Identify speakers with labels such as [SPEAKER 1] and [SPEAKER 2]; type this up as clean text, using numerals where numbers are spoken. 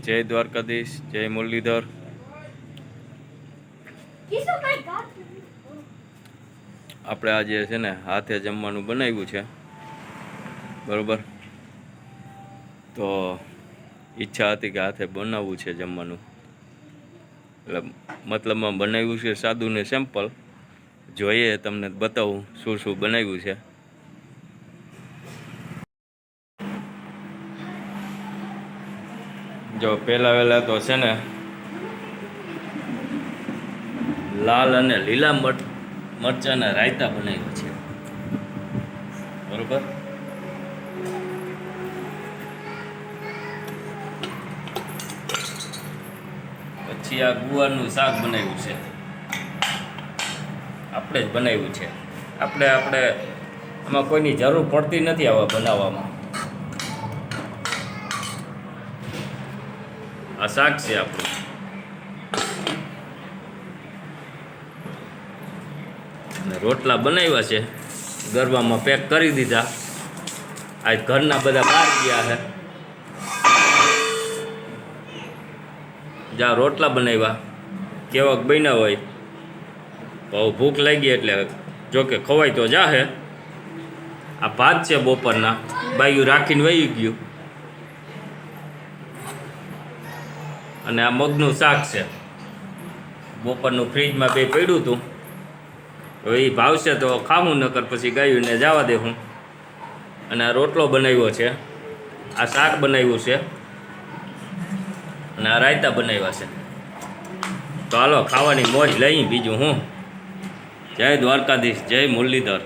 [SPEAKER 1] જય દ્વારકાધીશ, જય મુરલીધર। આપણે આજે છે ને હાથે જમવાનું બનાવ્યું છે, બરોબર। તો ઈચ્છા હતી કે હાથે બનાવવું છે જમવાનું, એટલે મતલબમાં બનાવ્યું છે સાદું ને સિમ્પલ। જોઈએ તમને બતાવું શું શું બનાવ્યું છે। જો પહેલા તો છે ને લાલ અને લીલા મરચાના રાયતા બનાવ્યા છે, બરોબર। પછી આ ગુવારનું શાક બનાવ્યું છે, આપણે જ બનાવ્યું છે। આપણે આમાં કોઈની જરૂર પડતી નથી આવા બનાવવામાં। આ શાક છે આપણું। અને રોટલા બનાવ્યા છે, ગરબામાં પેક કરી દીધા। આજ ઘરના બધા બહાર ગયા છે, જ્યાં રોટલા બનાવ્યા કેવાક બન્યા હોય। બહુ ભૂખ લાગી એટલે જોકે ખવાય તો જાહે। આ ભાત છે બપોરના, બાયું રાખીને વહી ગયું। અને આ મગનું શાક છે, બપોરનું ફ્રીજમાં બે પડ્યું હતું, હવે એ ભાવશે તો ખાવું, નકર પછી ગાયુંને જવા દેવું। અને આ રોટલો બનાવ્યો છે, આ શાક બનાવ્યું છે, અને આ રાયતા બનાવ્યા છે। તો હાલો ખાવાની મોજ લઈ, બીજું હું। જય દ્વારકાધીશ, જય મુરલીધર।